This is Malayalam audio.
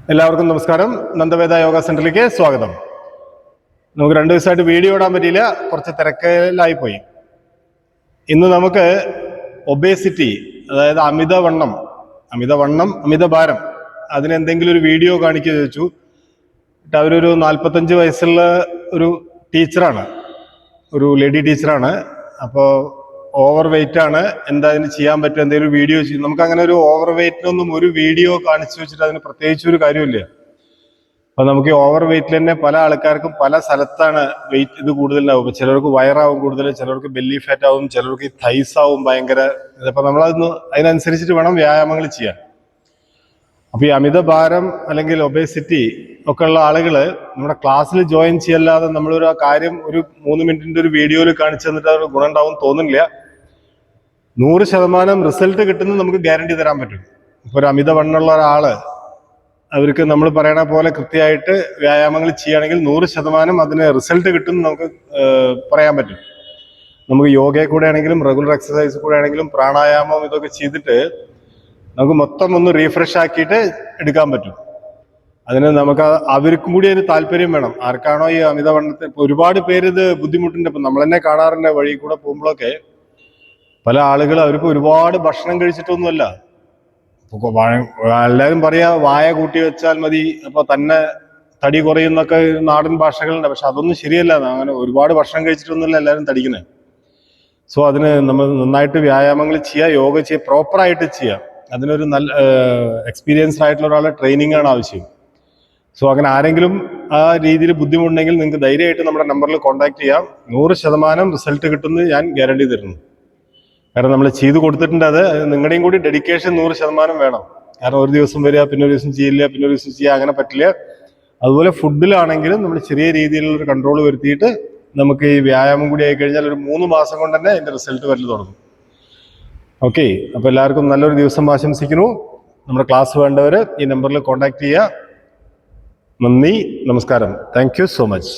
എല്ലാവർക്കും നമസ്കാരം. നന്ദവേദ യോഗ സെന്ററിലേക്ക് സ്വാഗതം. നമുക്ക് 2 ദിവസമായിട്ട് വീഡിയോ ഇടാൻ പറ്റിയില്ല, കുറച്ച് തിരക്കിലായി പോയി. ഇന്ന് നമുക്ക് ഒബേസിറ്റി, അതായത് അമിതവണ്ണം, അമിതഭാരം, അതിനെന്തെങ്കിലും ഒരു വീഡിയോ കാണിക്കുക ചോദിച്ചു. അവരൊരു 45 വയസ്സുള്ള ഒരു ടീച്ചറാണ്, ഒരു ലേഡി ടീച്ചറാണ്. അപ്പോൾ ഓവർ വെയിറ്റ് ആണ്, എന്താ അതിന് ചെയ്യാൻ പറ്റും, എന്തെങ്കിലും വീഡിയോ ചെയ്യും. നമുക്ക് അങ്ങനെ ഒരു ഓവർ വെയിറ്റിനൊന്നും ഒരു വീഡിയോ കാണിച്ചു വെച്ചിട്ട് അതിന് പ്രത്യേകിച്ച് ഒരു കാര്യമില്ല. അപ്പൊ നമുക്ക് ഈ ഓവർ വെയിറ്റിൽ തന്നെ പല ആൾക്കാർക്കും പല സ്ഥലത്താണ് വെയിറ്റ് ഇത് കൂടുതലാവും. ചിലർക്ക് വയറാവും കൂടുതൽ, ചിലർക്ക് ബെല്ലി ഫാറ്റ് ആവും, ചിലർക്ക് തൈസ് ആവും ഭയങ്കര. അപ്പൊ അതിനനുസരിച്ചിട്ട് വേണം വ്യായാമങ്ങൾ ചെയ്യാൻ. അപ്പൊ ഈ അമിതഭാരം അല്ലെങ്കിൽ ഒബേസിറ്റി ഒക്കെ ഉള്ള ആളുകള് നമ്മുടെ ക്ലാസ്സിൽ ജോയിൻ ചെയ്യല്ലാതെ നമ്മളൊരു ആ കാര്യം ഒരു 3 മിനിറ്റിന്റെ ഒരു വീഡിയോയിൽ കാണിച്ചു തന്നിട്ട് അത് ഗുണം ഉണ്ടാവും തോന്നുന്നില്ല. 100% റിസൾട്ട് കിട്ടുന്നത് നമുക്ക് ഗ്യാരണ്ടി തരാൻ പറ്റും. ഇപ്പൊ ഒരു അമിതവണ്ണമുള്ള ഒരാള്, അവർക്ക് നമ്മൾ പറയണ പോലെ കൃത്യമായിട്ട് വ്യായാമങ്ങൾ ചെയ്യുകയാണെങ്കിൽ 100% അതിന് റിസൾട്ട് കിട്ടും നമുക്ക് പറയാൻ പറ്റും. നമുക്ക് യോഗയെ കൂടെ ആണെങ്കിലും റെഗുലർ എക്സസൈസ് കൂടെ ആണെങ്കിലും പ്രാണായാമം ഇതൊക്കെ ചെയ്തിട്ട് നമുക്ക് മൊത്തം ഒന്ന് റീഫ്രഷ് ആക്കിയിട്ട് എടുക്കാൻ പറ്റും. അതിന് നമുക്ക് അവർക്കും കൂടി അതിന് താല്പര്യം വേണം. ആർക്കാണോ ഈ അമിതവണ്ണത്തിൽ ഒരുപാട് പേര് ഇത് ബുദ്ധിമുട്ടുണ്ട്. ഇപ്പൊ നമ്മൾ തന്നെ കാണാറുണ്ട്, വഴി കൂടെ പോകുമ്പോഴൊക്കെ പല ആളുകൾ അവർക്ക് ഒരുപാട് ഭക്ഷണം കഴിച്ചിട്ടൊന്നുമല്ല. എല്ലാവരും പറയാ വായ കൂട്ടി വെച്ചാൽ മതി, അപ്പൊ തന്നെ തടി കുറയുന്നൊക്കെ നാടൻ ഭാഷകളുണ്ട്. പക്ഷെ അതൊന്നും ശരിയല്ല. അങ്ങനെ ഒരുപാട് ഭക്ഷണം കഴിച്ചിട്ടൊന്നുമല്ല എല്ലാവരും തടിക്കുന്നത്. സോ അതിന് നമ്മൾ നന്നായിട്ട് വ്യായാമങ്ങൾ ചെയ്യുക, യോഗ ചെയ്യുക, പ്രോപ്പറായിട്ട് ചെയ്യുക. അതിനൊരു നല്ല എക്സ്പീരിയൻസ്ഡ് ആയിട്ടുള്ള ഒരാളെ ട്രെയിനിങ് ആണ് ആവശ്യം. സോ അങ്ങനെ ആരെങ്കിലും ആ രീതിയിൽ ബുദ്ധിമുട്ടുണ്ടെങ്കിൽ നിങ്ങൾക്ക് ധൈര്യമായിട്ട് നമ്മുടെ നമ്പറിൽ കോൺടാക്ട് ചെയ്യാം. 100% റിസൾട്ട് കിട്ടുന്നത് ഞാൻ ഗ്യാരണ്ടി തരുന്നു. കാരണം നമ്മൾ ചെയ്തു കൊടുത്തിട്ടുണ്ട്. അത് നിങ്ങളുടെയും കൂടി ഡെഡിക്കേഷൻ 100% വേണം. കാരണം ഒരു ദിവസം വരിക, പിന്നെ ഒരു ദിവസം ചെയ്യില്ല, പിന്നെ ഒരു ദിവസം ചെയ്യുക, അങ്ങനെ പറ്റില്ല. അതുപോലെ ഫുഡിലാണെങ്കിലും നമ്മൾ ചെറിയ രീതിയിലുള്ളൊരു കൺട്രോൾ വരുത്തിയിട്ട് നമുക്ക് ഈ വ്യായാമം കൂടി ആയി കഴിഞ്ഞാൽ ഒരു 3 മാസം കൊണ്ട് തന്നെ അതിന്റെ റിസൾട്ട് വരൽ തുടങ്ങും. ഓക്കെ, അപ്പൊ എല്ലാവർക്കും നല്ലൊരു ദിവസം ആശംസിക്കുന്നു. നമ്മുടെ ക്ലാസ് വേണ്ടവർ ഈ നമ്പറിൽ കോൺടാക്ട് ചെയ്യുക. നന്ദി, നമസ്കാരം. Thank you so much.